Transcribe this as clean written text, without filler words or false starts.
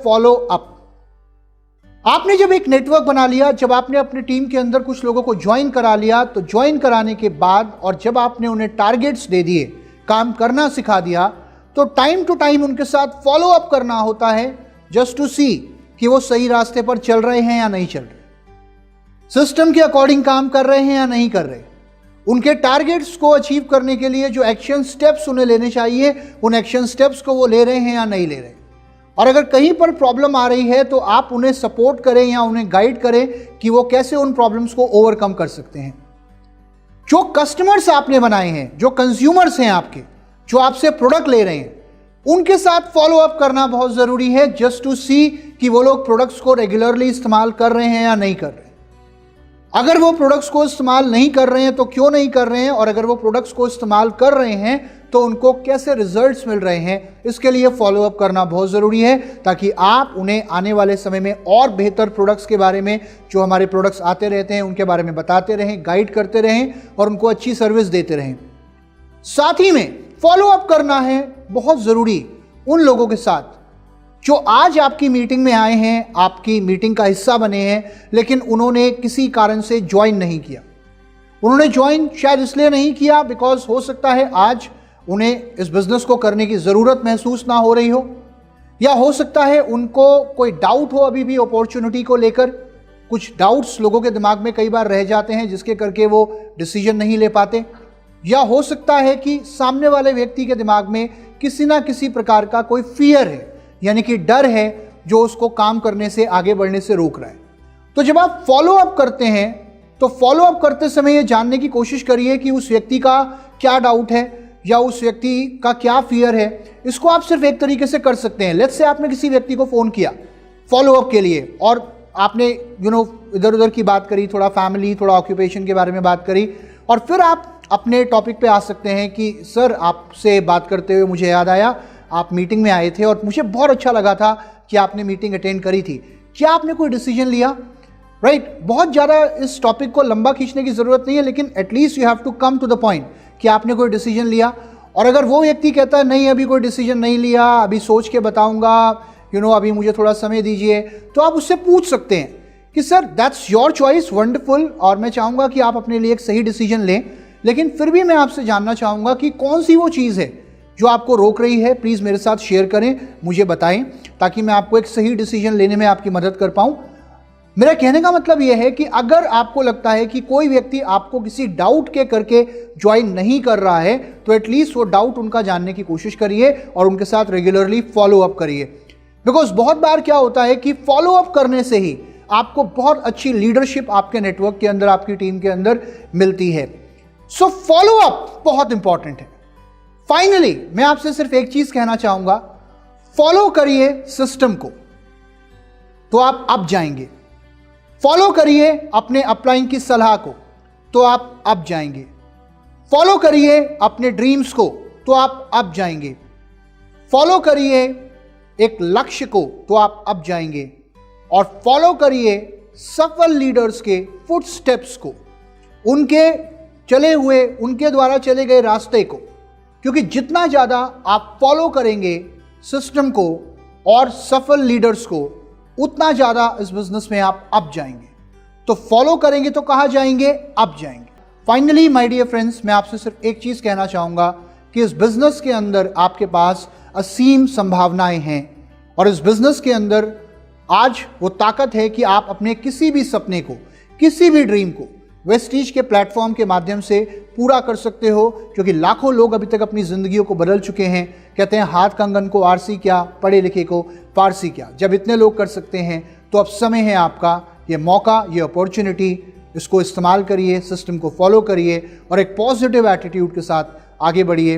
Follow up. आपने जब एक नेटवर्क बना लिया, जब आपने अपनी टीम के अंदर कुछ लोगों को ज्वाइन करा लिया, तो ज्वाइन कराने के बाद और जब आपने उन्हें टारगेट्स दे दिए, काम करना सिखा दिया, तो टाइम टू टाइम उनके साथ फॉलो अप करना होता है, जस्ट टू सी कि वो सही रास्ते पर चल रहे हैं या नहीं चल रहे, सिस्टम के अकॉर्डिंग काम कर रहे हैं या नहीं कर रहे, उनके टारगेट्स को अचीव करने के लिए जो एक्शन स्टेप्स उन्हें लेने चाहिए, उन एक्शन स्टेप्स को वो ले रहे हैं या नहीं ले रहे। और अगर कहीं पर प्रॉब्लम आ रही है तो आप उन्हें सपोर्ट करें या उन्हें गाइड करें कि वो कैसे उन प्रॉब्लम्स को ओवरकम कर सकते हैं। जो कस्टमर्स आपने बनाए हैं, जो कंज्यूमर्स हैं आपके, जो आपसे प्रोडक्ट ले रहे हैं, उनके साथ फॉलो अप करना बहुत जरूरी है, जस्ट टू सी कि वो लोग प्रोडक्ट्स को रेगुलरली इस्तेमाल कर रहे हैं या नहीं कर रहे हैं। अगर वो प्रोडक्ट्स को इस्तेमाल नहीं कर रहे हैं तो क्यों नहीं कर रहे हैं, और अगर वो प्रोडक्ट्स को इस्तेमाल कर रहे हैं तो उनको कैसे रिजल्ट्स मिल रहे हैं, इसके लिए फॉलो अप करना बहुत ज़रूरी है, ताकि आप उन्हें आने वाले समय में और बेहतर प्रोडक्ट्स के बारे में, जो हमारे प्रोडक्ट्स आते रहते हैं उनके बारे में बताते रहें, गाइड करते रहें और उनको अच्छी सर्विस देते रहें। साथ ही में फॉलो अप करना है बहुत ज़रूरी उन लोगों के साथ जो आज आपकी मीटिंग में आए हैं, आपकी मीटिंग का हिस्सा बने हैं, लेकिन उन्होंने किसी कारण से ज्वाइन नहीं किया। उन्होंने ज्वाइन शायद इसलिए नहीं किया बिकॉज हो सकता है आज उन्हें इस बिजनेस को करने की ज़रूरत महसूस ना हो रही हो, या हो सकता है उनको कोई डाउट हो अभी भी अपॉर्चुनिटी को लेकर। कुछ डाउट्स लोगों के दिमाग में कई बार रह जाते हैं जिसके करके वो डिसीजन नहीं ले पाते, या हो सकता है कि सामने वाले व्यक्ति के दिमाग में किसी ना किसी प्रकार का कोई फियर है, यानी कि डर है जो उसको काम करने से, आगे बढ़ने से रोक रहा है। तो जब आप फॉलो अप करते हैं तो फॉलो अप करते समय ये जानने की कोशिश करिए कि उस व्यक्ति का क्या डाउट है या उस व्यक्ति का क्या फियर है। इसको आप सिर्फ एक तरीके से कर सकते हैं। लेट्स से आपने किसी व्यक्ति को फ़ोन किया फॉलो अप के लिए और आपने इधर उधर की बात करी, थोड़ा फैमिली, थोड़ा ऑक्यूपेशन के बारे में बात करी, और फिर आप अपने टॉपिक पे आ सकते हैं कि सर आपसे बात करते हुए मुझे याद आया आप मीटिंग में आए थे और मुझे बहुत अच्छा लगा था कि आपने मीटिंग अटेंड करी थी, क्या आपने कोई डिसीजन लिया? राइट, बहुत ज़्यादा इस टॉपिक को लंबा खींचने की ज़रूरत नहीं है, लेकिन at least you have to come to the point कि आपने कोई डिसीजन लिया। और अगर वो व्यक्ति कहता है नहीं अभी कोई डिसीजन नहीं लिया, अभी सोच के बताऊंगा, अभी मुझे थोड़ा समय दीजिए, तो आप उससे पूछ सकते हैं कि sir that's your choice, wonderful, और मैं चाहूँगा कि आप अपने लिए एक सही डिसीजन लें, लेकिन फिर भी मैं आपसे जानना चाहूँगा कि कौन सी वो चीज़ है जो आपको रोक रही है। प्लीज़ मेरे साथ शेयर करें, मुझे बताएं, ताकि मैं आपको एक सही डिसीजन लेने में आपकी मदद कर पाऊँ। मेरा कहने का मतलब यह है कि अगर आपको लगता है कि कोई व्यक्ति आपको किसी डाउट के करके ज्वाइन नहीं कर रहा है, तो एटलीस्ट वो डाउट उनका जानने की कोशिश करिए और उनके साथ रेगुलरली फॉलो अप करिए। बिकॉज बहुत बार क्या होता है कि फॉलो अप करने से ही आपको बहुत अच्छी लीडरशिप आपके नेटवर्क के अंदर, आपकी टीम के अंदर मिलती है। सो फॉलो अप बहुत इंपॉर्टेंट है। फाइनली मैं आपसे सिर्फ एक चीज कहना चाहूंगा, फॉलो करिए सिस्टम को तो आप अप जाएंगे, फॉलो करिए अपने अपलाइन की सलाह को तो आप अप जाएंगे, फॉलो करिए अपने ड्रीम्स को तो आप अप जाएंगे, फॉलो करिए एक लक्ष्य को तो आप अप जाएंगे, और फॉलो करिए सफल लीडर्स के फुटस्टेप्स को, उनके चले हुए, उनके द्वारा चले गए रास्ते को। क्योंकि जितना ज़्यादा आप फॉलो करेंगे सिस्टम को और सफल लीडर्स को, उतना ज़्यादा इस बिजनेस में आप अप जाएंगे। तो फॉलो करेंगे तो कहाँ जाएंगे? अप जाएंगे। फाइनली माय डियर फ्रेंड्स, मैं आपसे सिर्फ एक चीज़ कहना चाहूँगा कि इस बिजनेस के अंदर आपके पास असीम संभावनाएं हैं, और इस बिजनेस के अंदर आज वो ताकत है कि आप अपने किसी भी सपने को, किसी भी ड्रीम को वेस्टीज के प्लेटफॉर्म के माध्यम से पूरा कर सकते हो। क्योंकि लाखों लोग अभी तक अपनी ज़िंदगियों को बदल चुके हैं। कहते हैं हाथ कंगन को आरसी क्या, पढ़े लिखे को फारसी क्या। जब इतने लोग कर सकते हैं तो अब समय है आपका, ये मौका, ये अपॉर्चुनिटी, इसको इस्तेमाल करिए, सिस्टम को फॉलो करिए और एक पॉजिटिव एटीट्यूड के साथ आगे बढ़िए।